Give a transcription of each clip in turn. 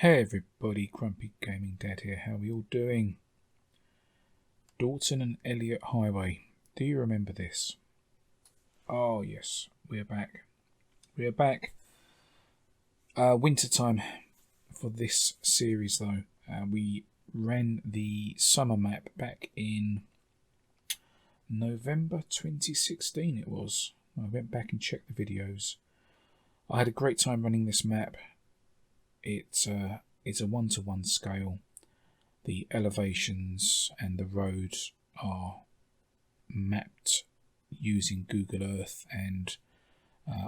Hey everybody, Grumpy Gaming Dad here. How are we all doing? Dalton and Elliot Highway. Do you remember this? Oh yes, we're back. We're back. Winter time for this series though. We ran the summer map back in November 2016 it was. I went back and checked the videos. I had a great time running this map. It's a 1-to-1 scale. The elevations and the roads are mapped using Google Earth and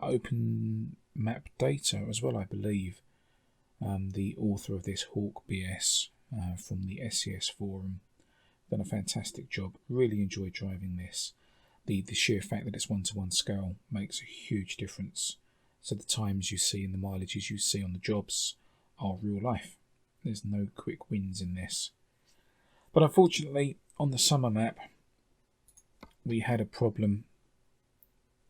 open map data as well, I believe. The author of this, Hawk BS, from the SES forum, done a fantastic job. Really enjoyed driving this. The sheer fact that it's 1-to-1 scale makes a huge difference. So the times you see and the mileages you see on the jobs are real life. There's no quick wins in this. But unfortunately, on the summer map, we had a problem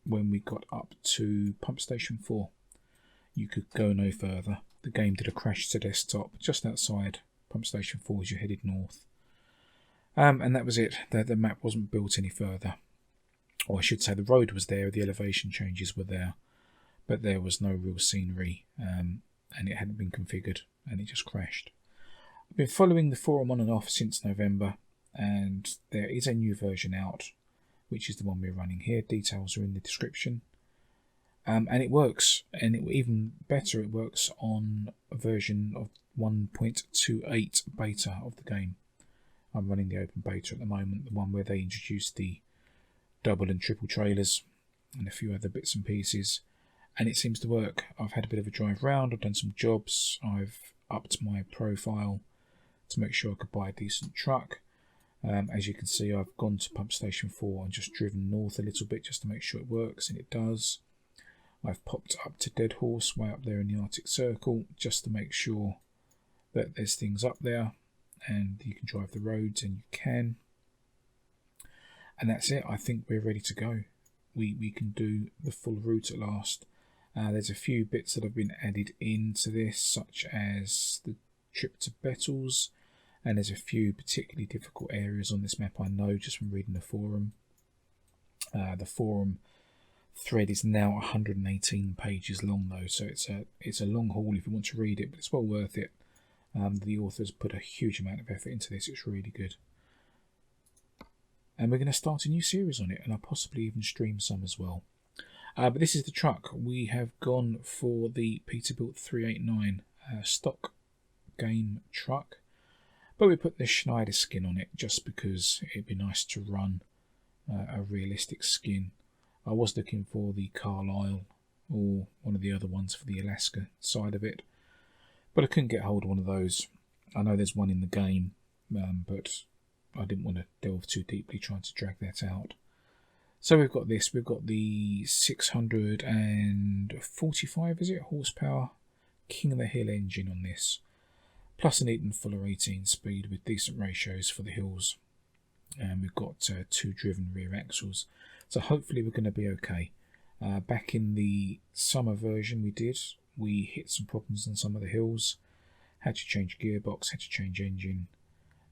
when we got up to pump station 4. You could go no further. The game did a crash to desktop just outside pump station 4 as you headed north. And that was it. The map wasn't built any further. Or I should say the road was there, the elevation changes were there, but there was no real scenery. And it hadn't been configured, and it just crashed. I've been following the forum on and off since November, and there is a new version out, which is the one we're running here. Details are in the description. And it works, and even better, it works on a version of 1.28 beta of the game. I'm running the open beta at the moment, the one where they introduced the double and triple trailers and a few other bits and pieces. And it seems to work. I've had a bit of a drive round, I've done some jobs, I've upped my profile to make sure I could buy a decent truck. As you can see, I've gone to pump station 4 and just driven north a little bit just to make sure it works, and it does. I've popped up to Deadhorse, way up there in the Arctic Circle, just to make sure that there's things up there and you can drive the roads, and you can. And that's it. I think we're ready to go. We can do the full route at last. There's a few bits that have been added into this, such as the trip to Bettles, and there's a few particularly difficult areas on this map I know just from reading the forum. The forum thread is now 118 pages long though, so it's a long haul if you want to read it, but it's well worth it. The authors put a huge amount of effort into this. It's really good. And we're going to start a new series on it, and I'll possibly even stream some as well. But this is the truck. We have gone for the Peterbilt 389 stock game truck, but we put the Schneider skin on it just because it'd be nice to run a realistic skin. I was looking for the Carlisle or one of the other ones for the Alaska side of it, but I couldn't get hold of one of those. I know there's one in the game, but I didn't want to delve too deeply trying to drag that out. So we've got this, we've got the 645, is it, horsepower King of the Hill engine on this, plus an Eaton Fuller 18 speed with decent ratios for the hills. And we've got 2 driven rear axles, so hopefully we're going to be okay. Back in the summer version we hit some problems on some of the hills, had to change gearbox, had to change engine,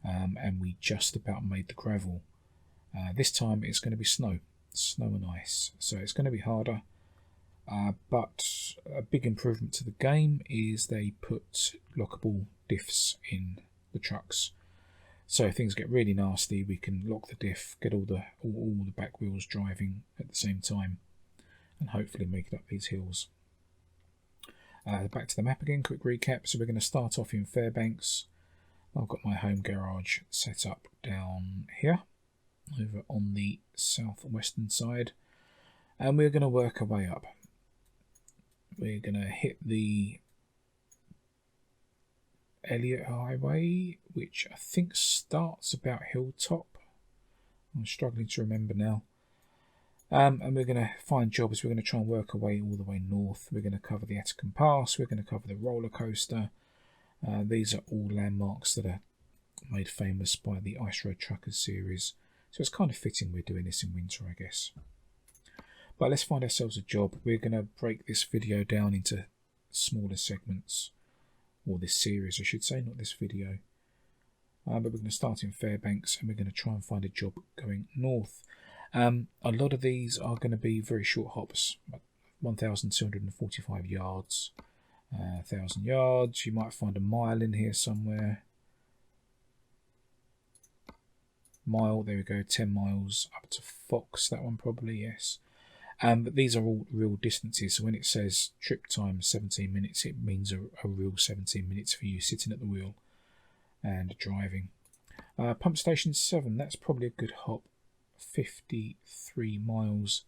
and we just about made the gravel. This time it's going to be snow and ice, so it's going to be harder, but a big improvement to the game is they put lockable diffs in the trucks, so if things get really nasty we can lock the diff, get all the back wheels driving at the same time, and hopefully make it up these hills. Back to the map again, quick recap. So we're going to start off in Fairbanks. I've got my home garage set up down here over on the southwestern side, and we're going to work our way up. We're going to hit the Elliot Highway, which I think starts about Hilltop. I'm struggling to remember now. And we're going to find jobs. We're going to try and work our way all the way north. We're going to cover the Alaskan Pass. We're going to cover the roller coaster. These are all landmarks that are made famous by the Ice Road Truckers series. So it's kind of fitting we're doing this in winter, I guess. But let's find ourselves a job. We're going to break this video down into smaller segments or this series I should say, not this video. But we're going to start in Fairbanks and we're going to try and find a job going north. A lot of these are going to be very short hops, 1,245 yards, 1,000 yards. You might find a mile in here somewhere. Mile, there we go, 10 miles up to Fox, that one probably, yes. But these are all real distances, so when it says trip time 17 minutes, it means a real 17 minutes for you sitting at the wheel and driving. Pump station 7, that's probably a good hop, 53 miles,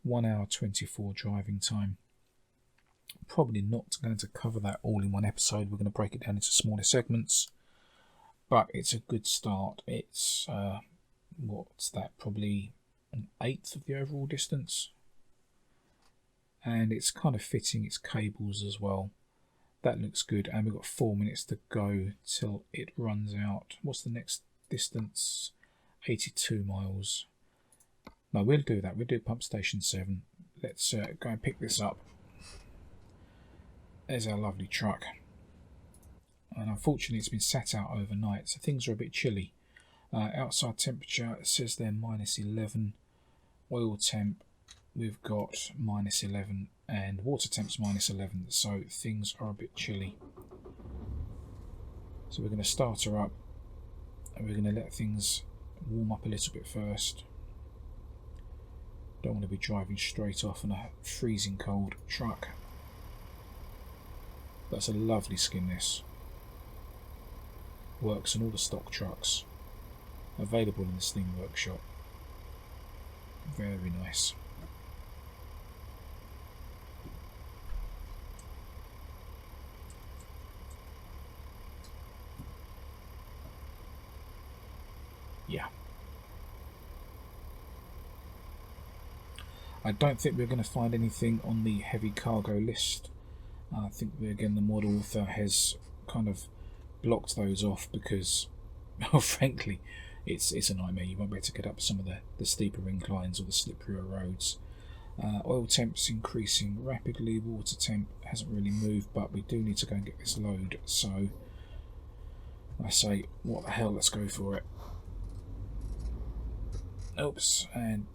1 hour 24 driving time. Probably not going to cover that all in one episode. We're going to break it down into smaller segments. But it's a good start. It's, what's that, probably an eighth of the overall distance. And it's kind of fitting its cables as well. That looks good. And we've got 4 minutes to go till it runs out. What's the next distance? 82 miles. No, we'll do that. We'll do pump station 7. Let's go and pick this up. There's our lovely truck. And unfortunately it's been sat out overnight, so things are a bit chilly. Outside temperature, it says they're -11. Oil temp, we've got -11, and water temp's -11, so things are a bit chilly. So we're going to start her up, and we're going to let things warm up a little bit first. Don't want to be driving straight off on a freezing cold truck. That's a lovely skin, this. Works on all the stock trucks. Available in the Steam Workshop. Very nice. Yeah. I don't think we're going to find anything on the heavy cargo list. I think, again, the mod author has kind of blocked those off because, well, frankly, it's a nightmare. You won't be able to get up some of the steeper inclines or the slipperier roads. Oil temp's increasing rapidly. Water temp hasn't really moved, but we do need to go and get this load. So I say, what the hell, let's go for it. Oops, and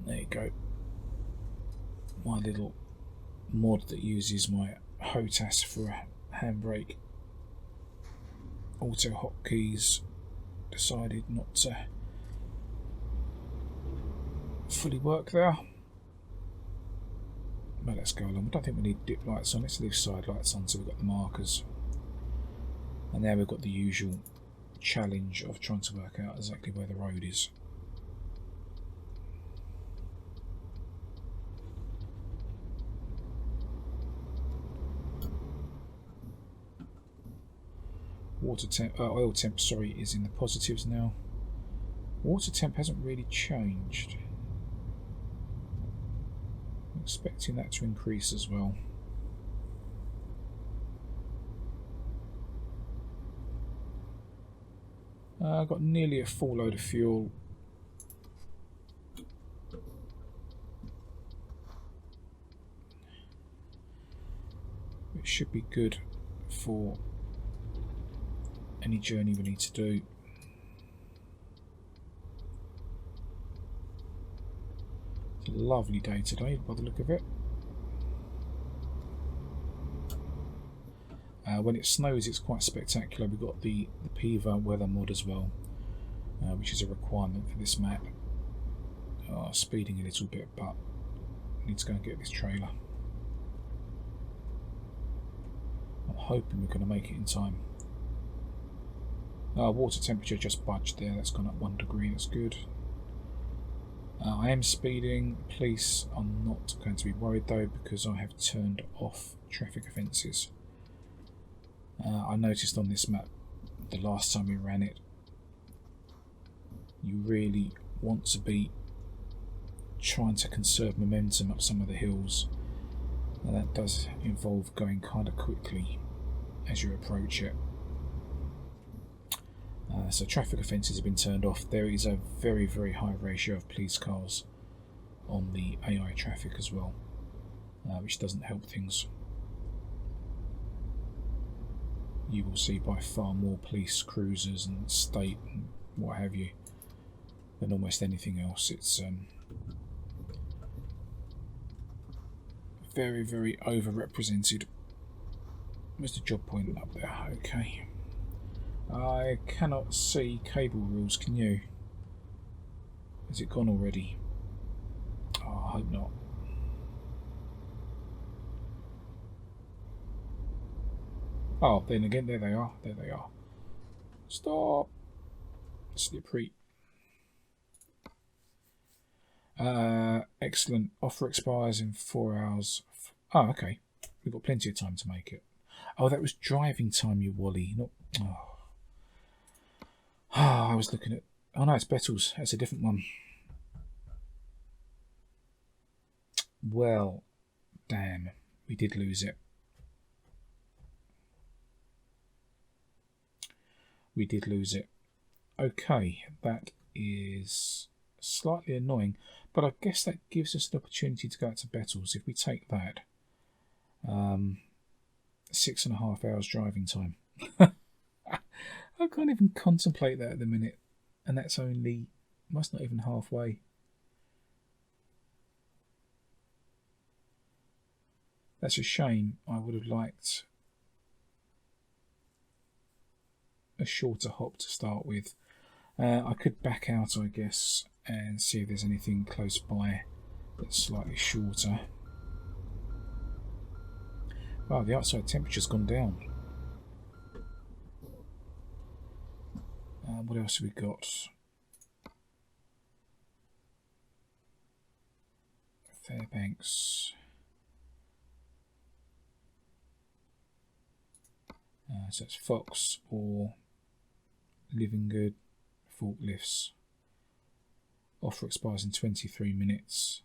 there you go. My little mod that uses my HOTAS for a handbrake. Auto hotkeys decided not to fully work there. But let's go along. I don't think we need dip lights on. Let's leave side lights on so we've got the markers. And now we've got the usual challenge of trying to work out exactly where the road is. Oil temp, sorry, is in the positives now. Water temp hasn't really changed. I'm expecting that to increase as well. I've got nearly a full load of fuel. It should be good for any journey we need to do. It's a lovely day today by the look of it. When it snows it's quite spectacular. We've got the PIVA weather mod as well, which is a requirement for this map. Speeding a little bit, but I need to go and get this trailer. I'm hoping we're going to make it in time. Water temperature just budged there, that's gone up 1 degree, that's good. I am speeding. Police are not going to be worried though because I have turned off traffic offences. I noticed on this map the last time we ran it, you really want to be trying to conserve momentum up some of the hills, and that does involve going kind of quickly as you approach it. So traffic offences have been turned off. There is a very, very high ratio of police cars on the AI traffic as well, which doesn't help things. you will see by far more police cruisers and state and what have you than almost anything else. It's very, very overrepresented. Where's the job point? Up there. Okay. I cannot see cable reels, can you? Has it gone already? Oh, I hope not. Oh, then again, there they are. There they are. Stop. Slippery. Excellent. Offer expires in 4 hours. Oh, okay. We've got plenty of time to make it. Oh, that was driving time, you Wally. Not. Oh. I was looking at. Oh no, it's Bettles. That's a different one. Well, damn. We did lose it. We did lose it. Okay, that is slightly annoying, but I guess that gives us an opportunity to go out to Bettles. If we take that, 6.5 hours driving time. I can't even contemplate that at the minute, and that's only, must not even halfway. That's a shame. I would have liked a shorter hop to start with. I could back out, I guess, and see if there's anything close by that's slightly shorter. Wow, the outside temperature's gone down. What else have we got? Fairbanks. So it's Fox or Living Good forklifts. Offer expires in 23 minutes.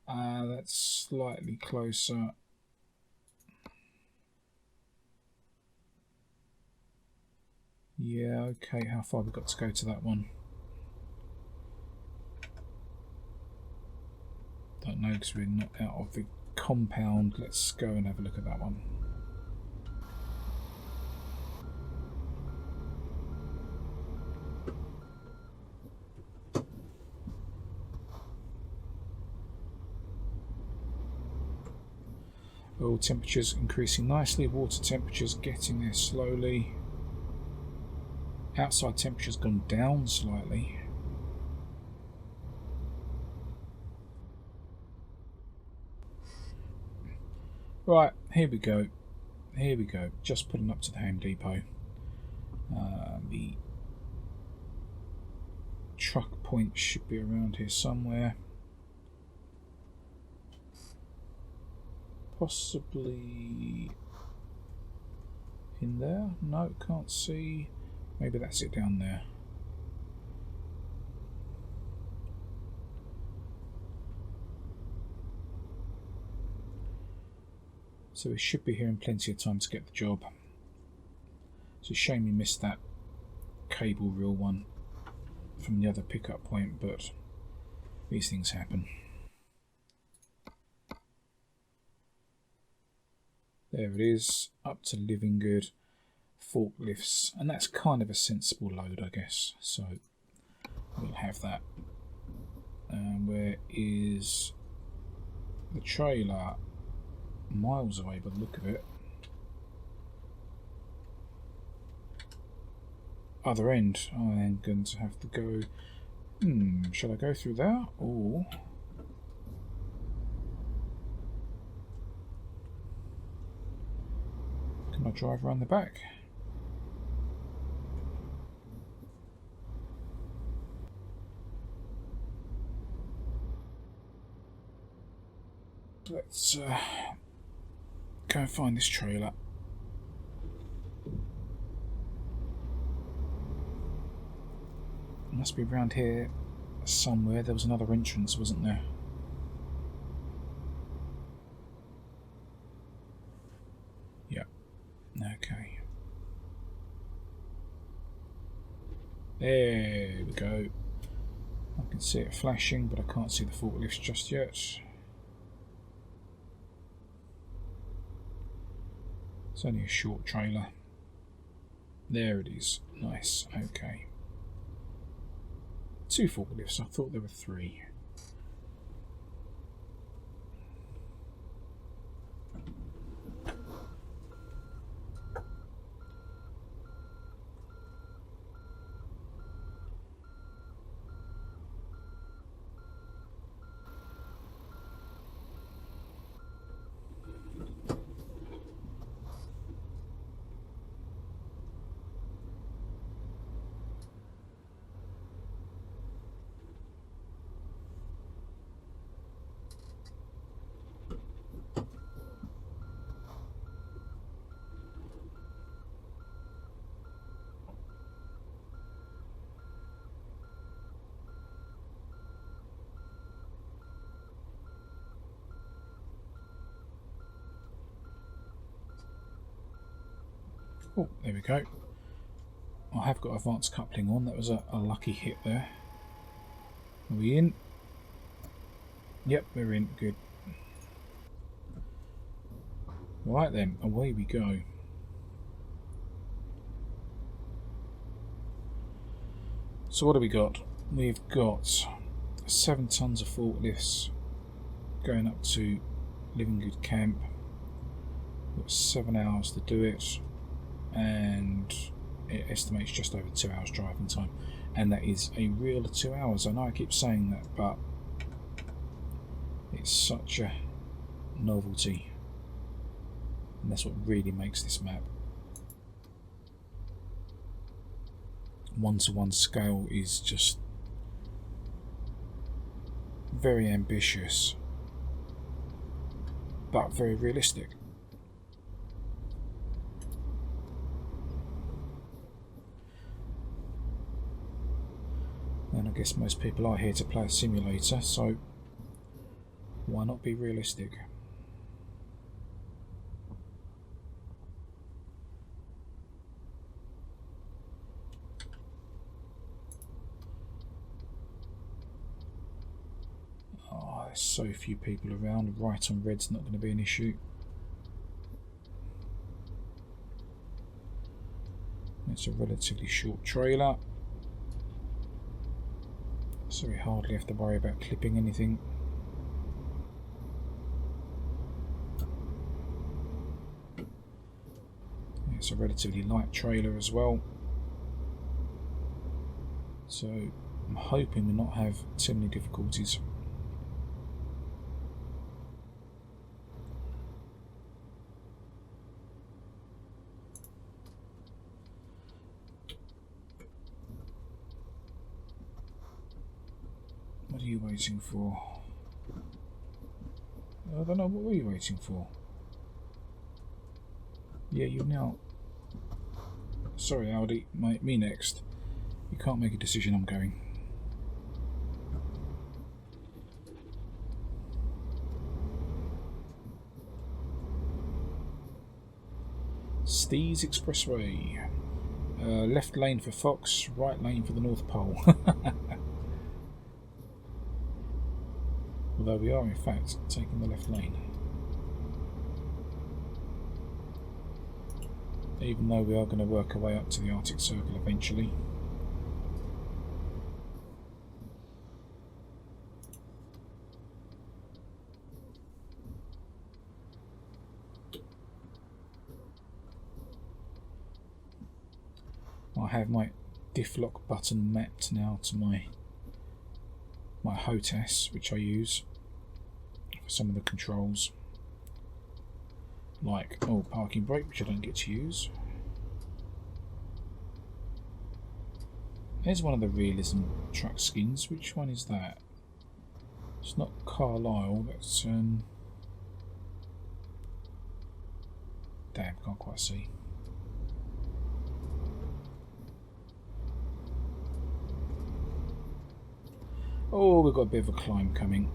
That's slightly closer. Yeah, okay, how far have we got to go to that one? Don't know because we're not out of the compound. Let's go and have a look at that one. Oil temperatures increasing nicely, water temperatures getting there slowly. Outside temperature's gone down slightly. Right, here we go. Here we go. Just pulling up to the Ham Depot. The truck point should be around here somewhere. Possibly in there? No, can't see. Maybe that's it down there. So we should be here in plenty of time to get the job. It's a shame we missed that cable reel one from the other pickup point, but these things happen. There it is, up to Living Good forklifts, and that's kind of a sensible load, I guess, so we'll have that. And where is the trailer? Miles away by the look of it. Other end. I am going to have to go. Shall I go through there, or can I drive around the back? Let's go and find this trailer. It must be around here somewhere. There was another entrance, wasn't there? Yeah. Okay. There we go. I can see it flashing, but I can't see the forklifts just yet. It's only a short trailer. There it is. Nice. Okay. 2 forklifts. I thought there were 3. Oh, there we go. I have got advanced coupling on. That was a lucky hit there. Are we in? Yep, we're in. Good. Right then, away we go. So what have we got? We've got 7 tons of forklifts going up to Living Good Camp. We've got 7 hours to do it, and it estimates just over 2 hours driving time, and that is a real 2 hours. I know I keep saying that, but it's such a novelty, and that's what really makes this map. 1-to-1 scale is just very ambitious, but very realistic. And I guess most people are here to play a simulator, so why not be realistic? Oh, there's so few people around. Right on red's not going to be an issue. It's a relatively short trailer, so we hardly have to worry about clipping anything. It's a relatively light trailer as well, so I'm hoping we'll not have too many difficulties. What are you waiting for? I don't know, what were you waiting for? Yeah, you now... Sorry Audi, me next. You can't make a decision, I'm going. Stees Expressway. Left lane for Fox, right lane for the North Pole. Although we are in fact taking the left lane. Even though we are going to work our way up to the Arctic Circle eventually. I have my diff lock button mapped now to my HOTAS, which I use for some of the controls, like parking brake, which I don't get to use. There's one of the realism truck skins. Which one is that? It's not Carlisle, that's damn, can't quite see. Oh, we've got a bit of a climb coming.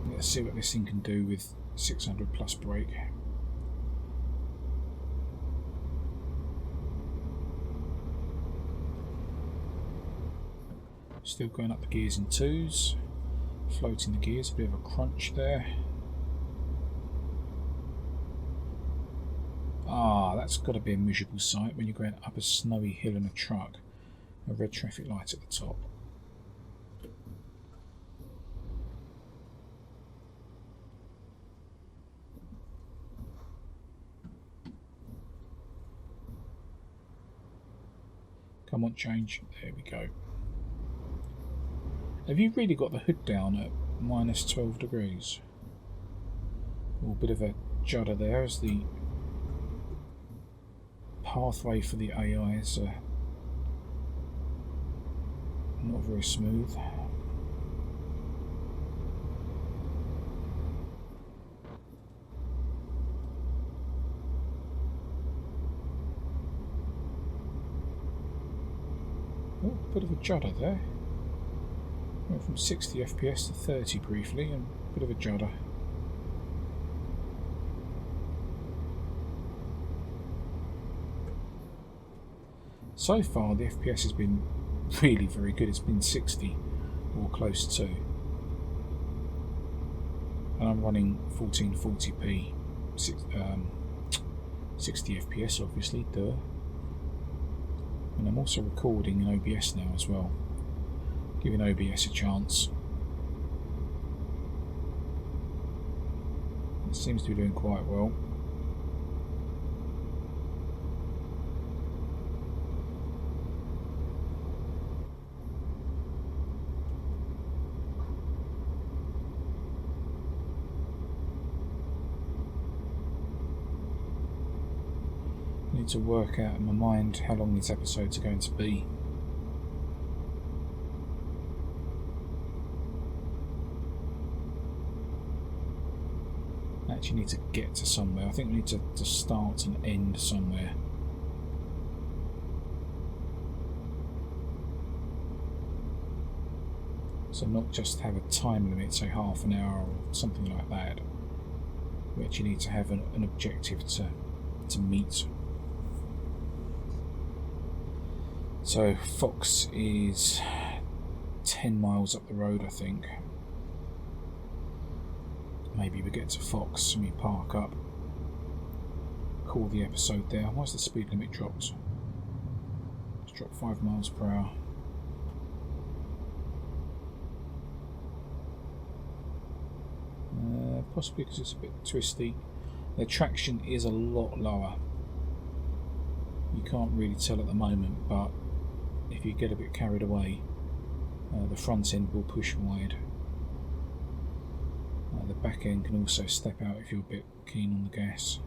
Let's see what this thing can do with 600 plus brake. Still going up the gears in 2s. Floating the gears, a bit of a crunch there. Ah, That's got to be a miserable sight when you're going up a snowy hill in a truck. A red traffic light at the top. Come on, change. There we go. Have you really got the hood down at minus 12 degrees? A bit of a judder there as the pathway for the AI is not very smooth. Oh, bit of a judder there. Went from 60 FPS to 30 briefly, and a bit of a judder. So far the FPS has been really very good. It's been 60 or close to. And I'm running 1440p, 60 FPS obviously, duh. And I'm also recording in OBS now as well, giving OBS a chance. It seems to be doing quite well. I need to work out in my mind how long these episodes are going to be. I actually need to get to somewhere. I think we need to start and end somewhere. So not just have a time limit, say half an hour or something like that. We actually need to have an objective to meet. So Fox is 10 miles up the road, I think. Maybe we get to Fox and we park up, call the episode there. Why's the speed limit dropped? It's dropped 5 miles per hour. Possibly because it's a bit twisty. The traction is a lot lower. You can't really tell at the moment, but if you get a bit carried away, the front end will push wide. The back end can also step out if you're a bit keen on the gas.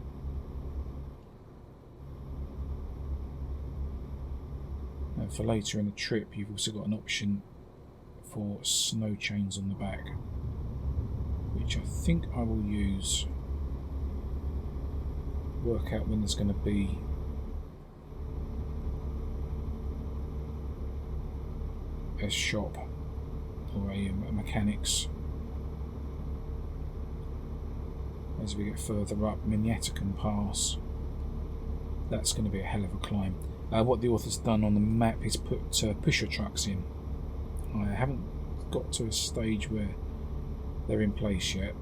And for later in the trip, you've also got an option for snow chains on the back, which I think I will use. Work out when there's going to be a shop or a mechanics. As we get further up, Alaskan Pass, that's going to be a hell of a climb. What the author's done on the map is put pusher trucks in. I haven't got to a stage where they're in place yet.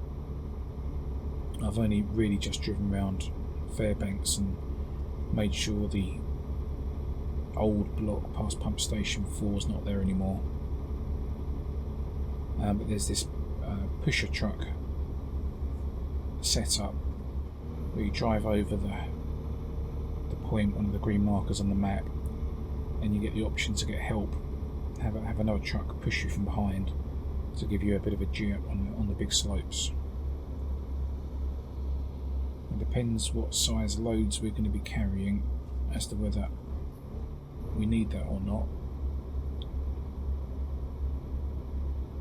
I've only really just driven around Fairbanks and made sure the old block past pump station 4 is not there anymore. But there's this pusher truck set up where you drive over the point, one of the green markers on the map, and you get the option to get help, have another truck push you from behind to give you a bit of a jump on the big slopes. It depends what size loads we're going to be carrying as to whether we need that or not.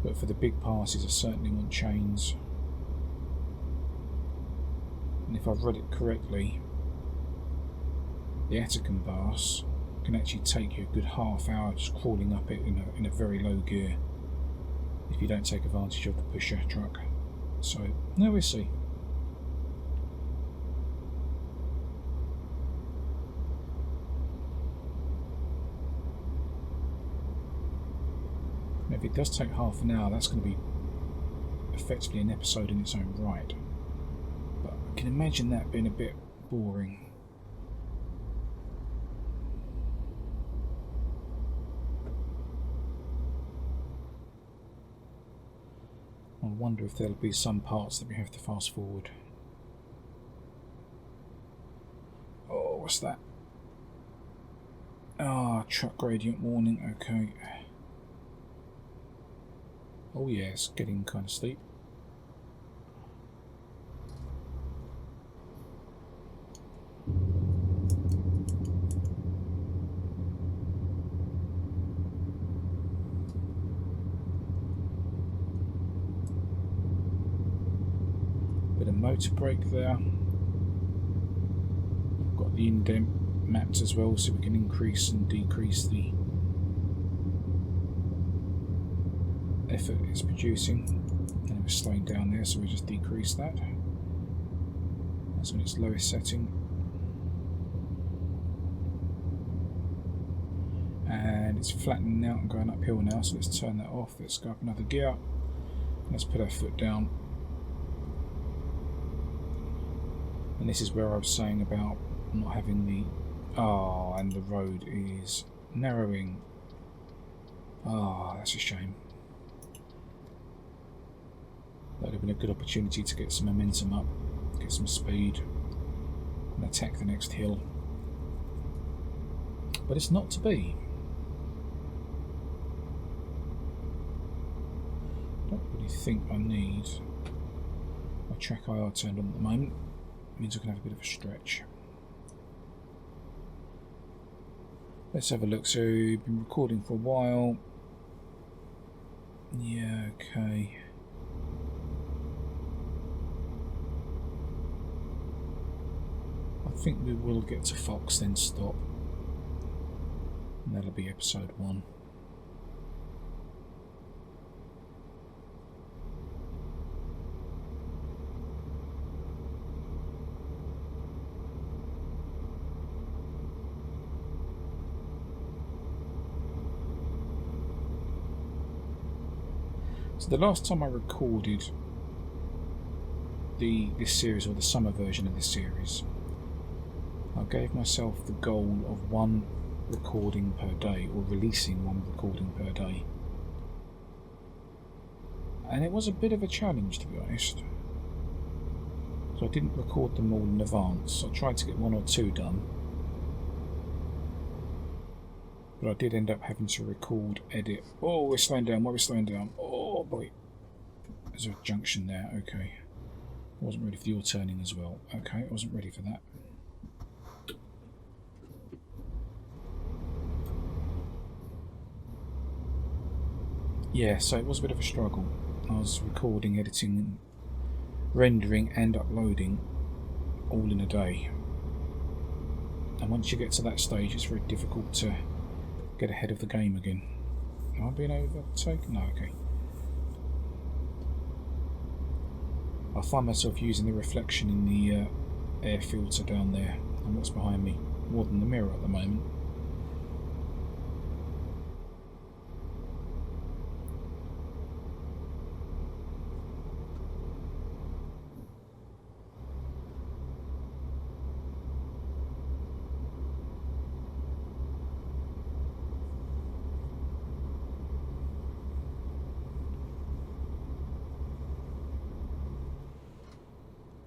But for the big passes I certainly want chains. And if I've read it correctly, the Alaskan Pass can actually take you a good half hour just crawling up it in a very low gear if you don't take advantage of the pusher truck. So, no, we'll see. And if it does take half an hour, that's going to be effectively an episode in its own right. But I can imagine that being a bit boring. wonder if there'll be some parts that we have to fast forward. Oh, what's that? Ah, truck gradient warning, okay. Oh yeah, it's getting kind of steep. Bit of motor brake there. I've got the indent mapped as well, so we can increase and decrease the effort it's producing. And we're slowing down there, so we just decrease that. That's on its lowest setting. And it's flattening out and going uphill now, so let's turn that off. Let's go up another gear. Let's put our foot down. And this is where I was saying about not having the... Ah, and the road is narrowing. Ah, that's a shame. That would have been a good opportunity to get some momentum up, get some speed, and attack the next hill. But it's not to be. I don't really think I need my track IR turned on at the moment. It means I can have a bit of a stretch. Let's have a look. So we've been recording for a while. Yeah, okay. I think we will get to Fox, then stop. And that'll be episode 1. So the last time I recorded this series, or the summer version of this series, I gave myself the goal of 1 recording per day, or releasing 1 recording per day. And it was a bit of a challenge, to be honest. So I didn't record them all in advance. I tried to get 1 or 2 done. But I did end up having to record, edit. Oh, we're slowing down. Why are we slowing down? Oh boy. There's a junction there. Okay. I wasn't ready for the all-turning as well. Okay, I wasn't ready for that. Yeah, so it was a bit of a struggle. I was recording, editing, rendering and uploading all in a day. And once you get to that stage, it's very difficult to get ahead of the game again. Am I being overtaken? No, okay. I find myself using the reflection in the air filter down there and what's behind me more than the mirror at the moment.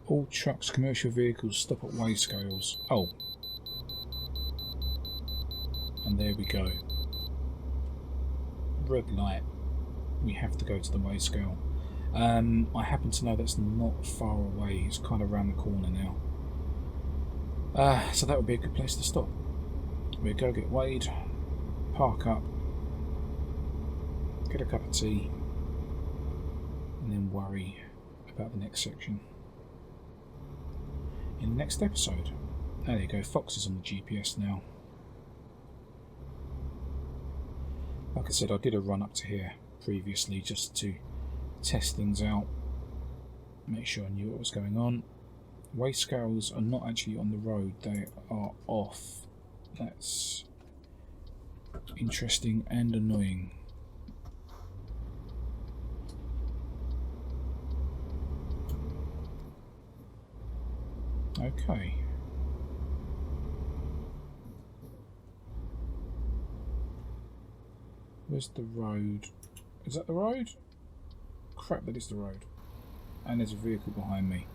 All trucks, commercial vehicles stop at weigh scales. Oh. And there we go. Red light. We have to go to the weigh scale. I happen to know that's not far away. It's kind of around the corner now. So that would be a good place to stop. We'll go get weighed, park up, get a cup of tea, and then worry about the next section in the next episode. There you go, Fox is on the GPS now. Like I said, I did a run up to here previously just to test things out, make sure I knew what was going on. Weigh scales are not actually on the road, they are off. That's interesting and annoying. Okay. Where's the road? Is that the road? crap, that is the road. And there's a vehicle behind me.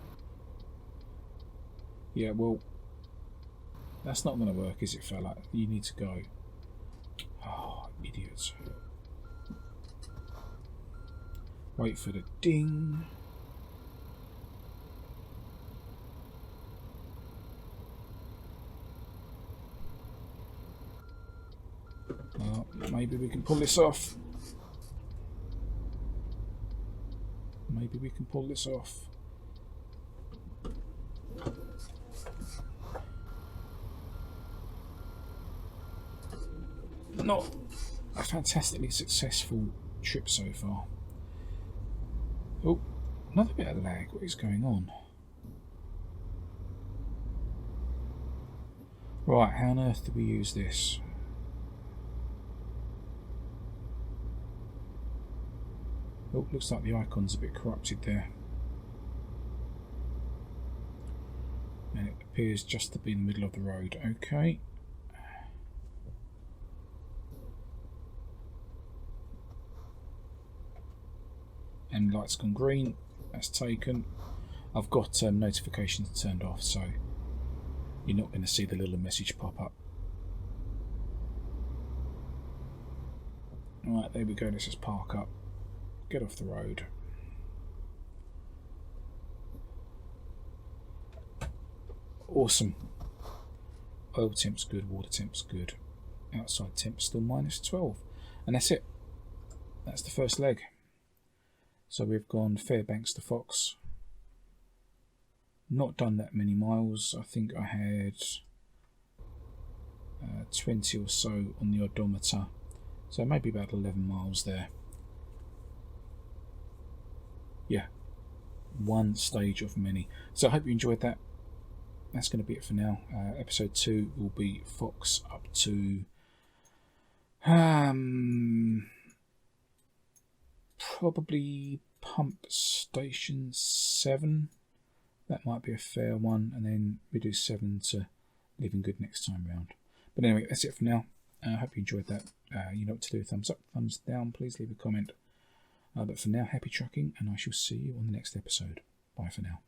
Yeah, well, that's not going to work, is it, fella? You need to go. Oh, idiots. Wait for the ding. Well, maybe we can pull this off. Maybe we can pull this off. Not a fantastically successful trip so far. Oh, another bit of lag. What is going on? Right, how on earth do we use this? Oh, looks like the icon's a bit corrupted there. And it appears just to be in the middle of the road. Okay. And light's gone green. That's taken. I've got notifications turned off, so you're not going to see the little message pop up. Alright, there we go. Let's just park up. Get off the road. Awesome. Oil temp's good, water temp's good. Outside temp still -12. And that's it. That's the first leg. So we've gone Fairbanks to Fox. Not done that many miles. I think I had 20 or so on the odometer. So maybe about 11 miles there. Yeah, one stage of many. So I hope you enjoyed that. That's going to be it for now. Episode 2 will be Fox up to probably pump station 7. That might be a fair one, and then we do 7 to Living Good next time round. But anyway, that's it for now. I hope you enjoyed that. You know what to do. Thumbs up, thumbs down. Please leave a comment. But for now, happy trucking, and I shall see you on the next episode. Bye for now.